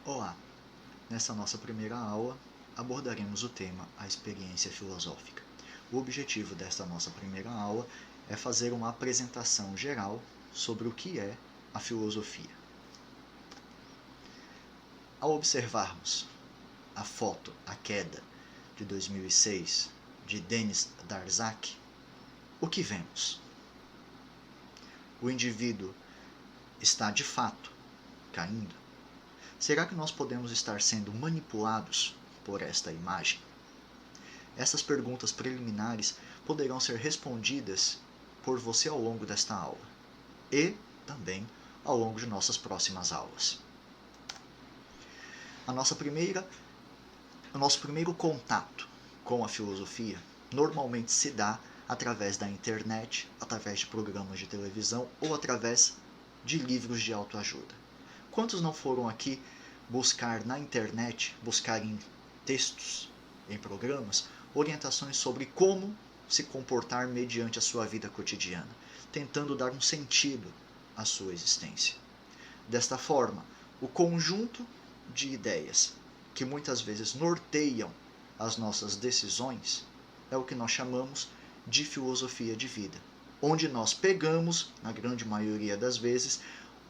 Olá! Nessa nossa primeira aula, abordaremos o tema A Experiência Filosófica. O objetivo desta nossa primeira aula é fazer uma apresentação geral sobre o que é a filosofia. Ao observarmos a foto A Queda, de 2006, de Denis Darzac, o que vemos? O indivíduo está de fato caindo? Será que nós podemos estar sendo manipulados por esta imagem? Essas perguntas preliminares poderão ser respondidas por você ao longo desta aula e também ao longo de nossas próximas aulas. O nosso primeiro contato com a filosofia normalmente se dá através da internet, através de programas de televisão ou através de livros de autoajuda. Quantos não foram aqui buscar na internet, buscar em textos, em programas, orientações sobre como se comportar mediante a sua vida cotidiana, tentando dar um sentido à sua existência? Desta forma, o conjunto de ideias que muitas vezes norteiam as nossas decisões é o que nós chamamos de filosofia de vida, onde nós pegamos, na grande maioria das vezes,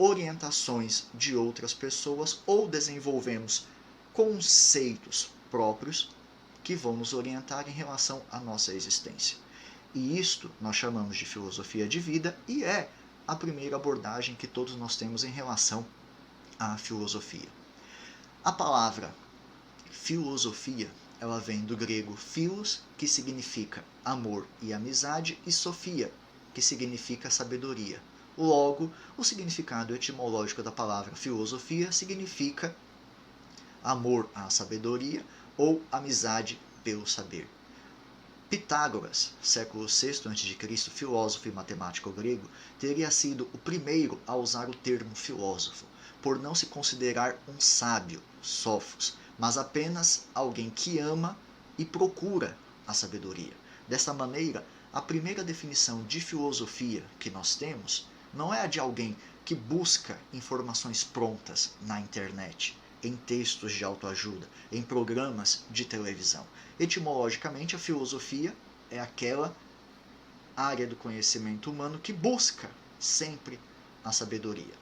orientações de outras pessoas ou desenvolvemos conceitos próprios que vão nos orientar em relação à nossa existência. E isto nós chamamos de filosofia de vida e é a primeira abordagem que todos nós temos em relação à filosofia. A palavra filosofia, ela vem do grego philos, que significa amor e amizade, e sophia, que significa sabedoria. Logo, o significado etimológico da palavra filosofia significa amor à sabedoria ou amizade pelo saber. Pitágoras, século VI a.C., filósofo e matemático grego, teria sido o primeiro a usar o termo filósofo, por não se considerar um sábio, sófos, mas apenas alguém que ama e procura a sabedoria. Dessa maneira, a primeira definição de filosofia que nós temos não é a de alguém que busca informações prontas na internet, em textos de autoajuda, em programas de televisão. Etimologicamente, a filosofia é aquela área do conhecimento humano que busca sempre a sabedoria.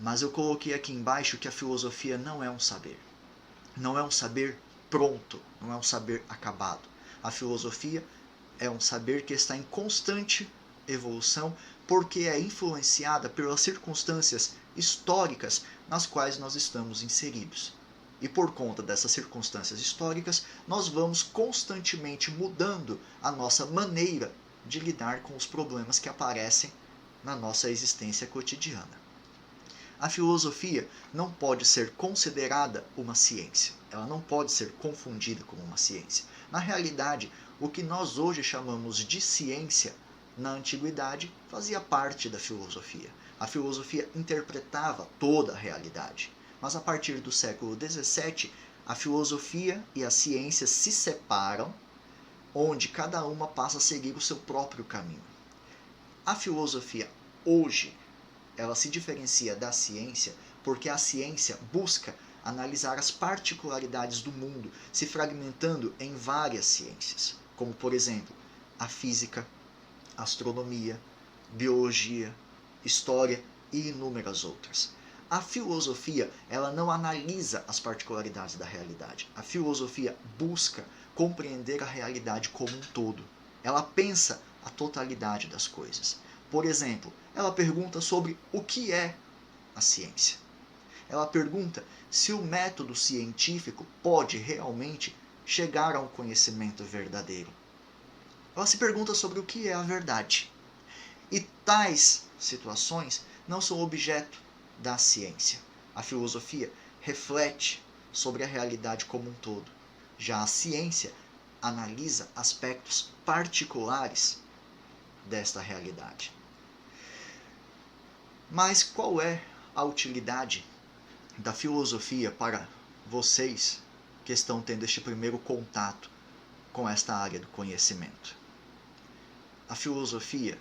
Mas eu coloquei aqui embaixo que a filosofia não é um saber. Não é um saber pronto, não é um saber acabado. A filosofia é um saber que está em constante evolução, porque é influenciada pelas circunstâncias históricas nas quais nós estamos inseridos. E por conta dessas circunstâncias históricas, nós vamos constantemente mudando a nossa maneira de lidar com os problemas que aparecem na nossa existência cotidiana. A filosofia não pode ser considerada uma ciência. Ela não pode ser confundida com uma ciência. Na realidade, o que nós hoje chamamos de ciência, na antiguidade, fazia parte da filosofia. A filosofia interpretava toda a realidade. Mas a partir do século XVII, a filosofia e a ciência se separam, onde cada uma passa a seguir o seu próprio caminho. A filosofia hoje, ela se diferencia da ciência porque a ciência busca analisar as particularidades do mundo, se fragmentando em várias ciências, como por exemplo, a física, a astronomia, biologia, história e inúmeras outras. A filosofia, ela não analisa as particularidades da realidade. A filosofia busca compreender a realidade como um todo. Ela pensa a totalidade das coisas. Por exemplo, ela pergunta sobre o que é a ciência. Ela pergunta se o método científico pode realmente chegar a um conhecimento verdadeiro. Ela se pergunta sobre o que é a verdade. E tais situações não são objeto da ciência. A filosofia reflete sobre a realidade como um todo. Já a ciência analisa aspectos particulares desta realidade. Mas qual é a utilidade da filosofia para vocês que estão tendo este primeiro contato com esta área do conhecimento? A filosofia,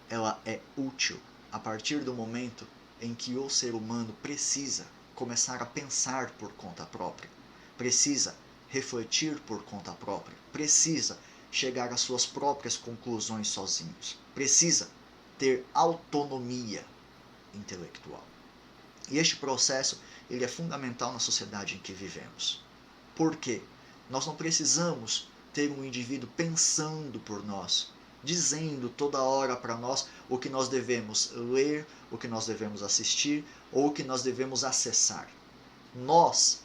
ela é útil a partir do momento em que o ser humano precisa começar a pensar por conta própria, precisa refletir por conta própria, precisa chegar às suas próprias conclusões sozinhos, precisa ter autonomia intelectual. E este processo ele é fundamental na sociedade em que vivemos. Por quê? Nós não precisamos ter um indivíduo pensando por nós, dizendo toda hora para nós o que nós devemos ler, o que nós devemos assistir ou o que nós devemos acessar. Nós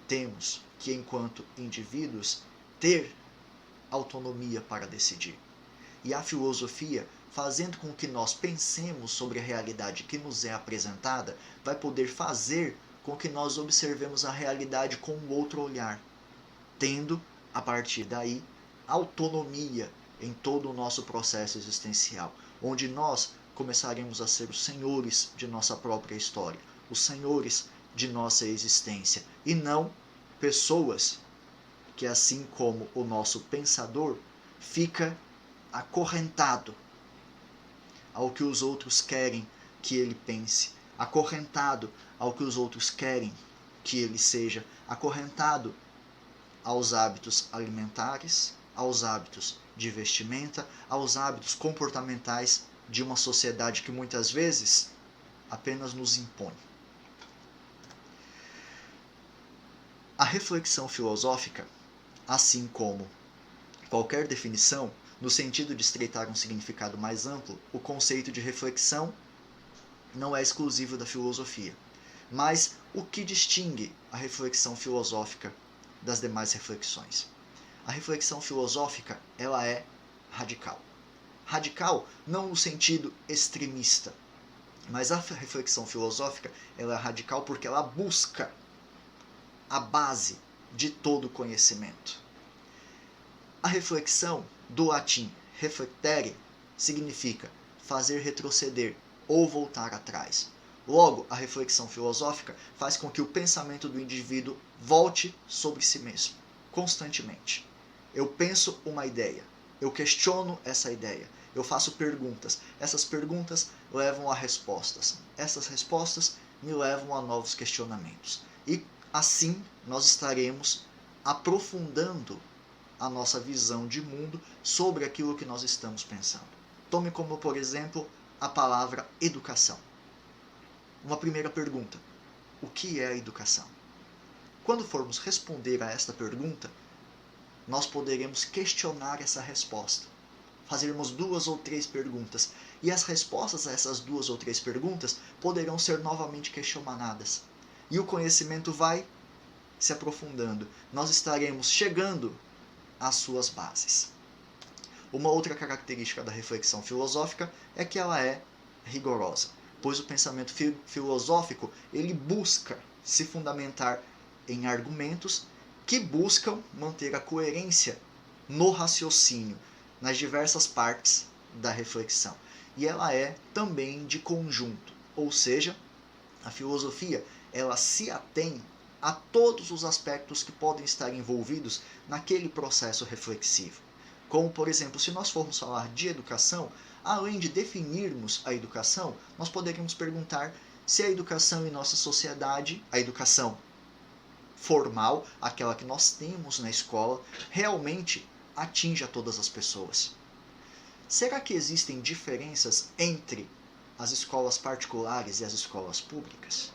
temos que, enquanto indivíduos, ter autonomia para decidir. E a filosofia, fazendo com que nós pensemos sobre a realidade que nos é apresentada, vai poder fazer com que nós observemos a realidade com um outro olhar, tendo, a partir daí, autonomia em todo o nosso processo existencial, onde nós começaremos a ser os senhores de nossa própria história, os senhores de nossa existência, e não pessoas que, assim como o nosso pensador, fica acorrentado ao que os outros querem que ele pense, acorrentado ao que os outros querem que ele seja, acorrentado aos hábitos alimentares, aos hábitos de vestimenta, aos hábitos comportamentais de uma sociedade que muitas vezes apenas nos impõe. A reflexão filosófica, assim como qualquer definição, no sentido de estreitar um significado mais amplo, o conceito de reflexão não é exclusivo da filosofia. Mas o que distingue a reflexão filosófica das demais reflexões? A reflexão filosófica, ela é radical. Radical não no sentido extremista, mas a reflexão filosófica, ela é radical porque ela busca a base de todo conhecimento. A reflexão, do latim reflectere, significa fazer retroceder ou voltar atrás. Logo, a reflexão filosófica faz com que o pensamento do indivíduo volte sobre si mesmo, constantemente. Eu penso uma ideia, eu questiono essa ideia, eu faço perguntas. Essas perguntas levam a respostas. Essas respostas me levam a novos questionamentos. E assim nós estaremos aprofundando a nossa visão de mundo sobre aquilo que nós estamos pensando. Tome como, por exemplo, a palavra educação. Uma primeira pergunta: o que é a educação? Quando formos responder a esta pergunta, nós poderemos questionar essa resposta, fazermos 2 ou 3 perguntas, e as respostas a essas 2 ou 3 perguntas poderão ser novamente questionadas. E o conhecimento vai se aprofundando. Nós estaremos chegando às suas bases. Uma outra característica da reflexão filosófica é que ela é rigorosa, pois o pensamento filosófico ele busca se fundamentar em argumentos que buscam manter a coerência no raciocínio, nas diversas partes da reflexão. E ela é também de conjunto, ou seja, a filosofia ela se atém a todos os aspectos que podem estar envolvidos naquele processo reflexivo. Como, por exemplo, se nós formos falar de educação, além de definirmos a educação, nós poderíamos perguntar se a educação em nossa sociedade, a educação formal, aquela que nós temos na escola, realmente atinge a todas as pessoas. Será que existem diferenças entre as escolas particulares e as escolas públicas?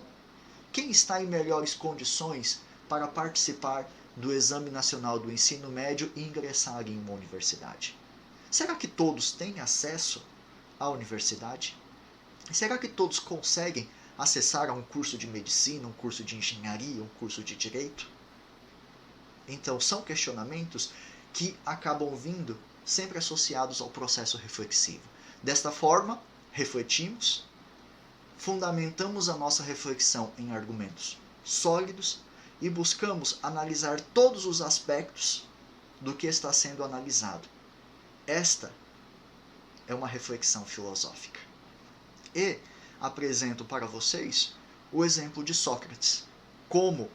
Quem está em melhores condições para participar do Exame Nacional do Ensino Médio e ingressar em uma universidade? Será que todos têm acesso à universidade? Será que todos conseguem acessar a um curso de medicina, um curso de engenharia, um curso de direito? Então, são questionamentos que acabam vindo sempre associados ao processo reflexivo. Desta forma, refletimos, fundamentamos a nossa reflexão em argumentos sólidos e buscamos analisar todos os aspectos do que está sendo analisado. Esta é uma reflexão filosófica. E apresento para vocês o exemplo de Sócrates, como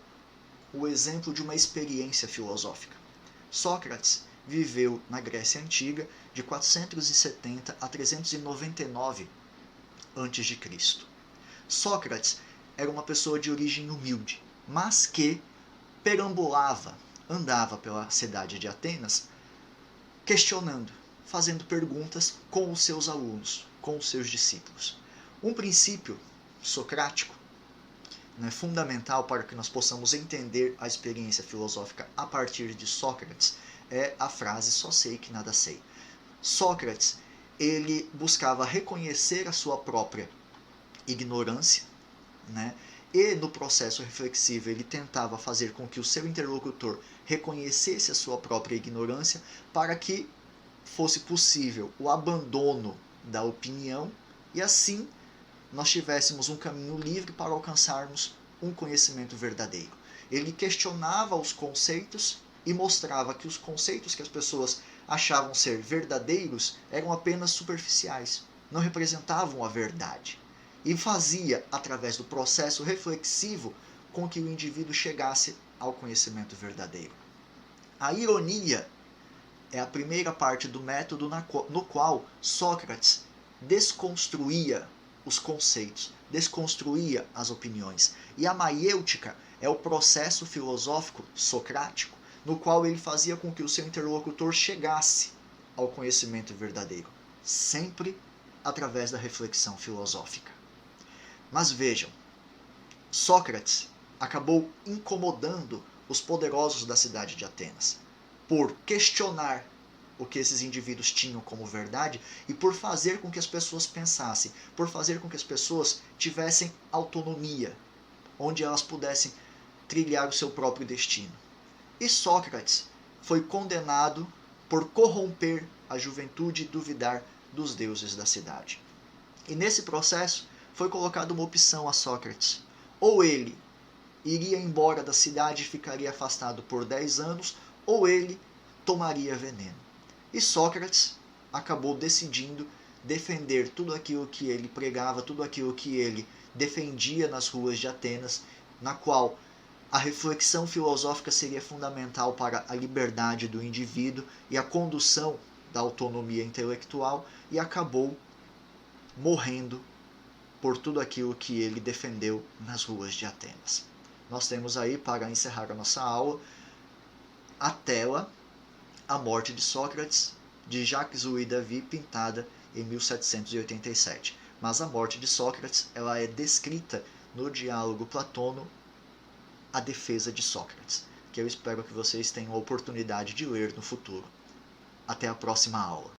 o exemplo de uma experiência filosófica. Sócrates viveu na Grécia Antiga de 470 a 399 a.C. Sócrates era uma pessoa de origem humilde, mas que andava pela cidade de Atenas, questionando, fazendo perguntas com os seus alunos, com os seus discípulos. Um princípio socrático, né, fundamental para que nós possamos entender a experiência filosófica a partir de Sócrates é a frase "só sei que nada sei". Sócrates, ele buscava reconhecer a sua própria ignorância, né? E no processo reflexivo ele tentava fazer com que o seu interlocutor reconhecesse a sua própria ignorância para que fosse possível o abandono da opinião e assim nós tivéssemos um caminho livre para alcançarmos um conhecimento verdadeiro. Ele questionava os conceitos e mostrava que os conceitos que as pessoas achavam ser verdadeiros eram apenas superficiais, não representavam a verdade. E fazia, através do processo reflexivo, com que o indivíduo chegasse ao conhecimento verdadeiro. A ironia é a primeira parte do método no qual Sócrates desconstruía os conceitos, desconstruía as opiniões. E a maiêutica é o processo filosófico socrático no qual ele fazia com que o seu interlocutor chegasse ao conhecimento verdadeiro, sempre através da reflexão filosófica. Mas vejam, Sócrates acabou incomodando os poderosos da cidade de Atenas por questionar o que esses indivíduos tinham como verdade e por fazer com que as pessoas pensassem, por fazer com que as pessoas tivessem autonomia, onde elas pudessem trilhar o seu próprio destino. E Sócrates foi condenado por corromper a juventude e duvidar dos deuses da cidade. E nesse processo foi colocada uma opção a Sócrates. Ou ele iria embora da cidade e ficaria afastado por 10 anos, ou ele tomaria veneno. E Sócrates acabou decidindo defender tudo aquilo que ele pregava, tudo aquilo que ele defendia nas ruas de Atenas, na qual a reflexão filosófica seria fundamental para a liberdade do indivíduo e a condução da autonomia intelectual, e acabou morrendo por tudo aquilo que ele defendeu nas ruas de Atenas. Nós temos aí, para encerrar a nossa aula, a tela A Morte de Sócrates, de Jacques Louis David, pintada em 1787. Mas a morte de Sócrates ela é descrita no diálogo Platônico A Defesa de Sócrates, que eu espero que vocês tenham a oportunidade de ler no futuro. Até a próxima aula.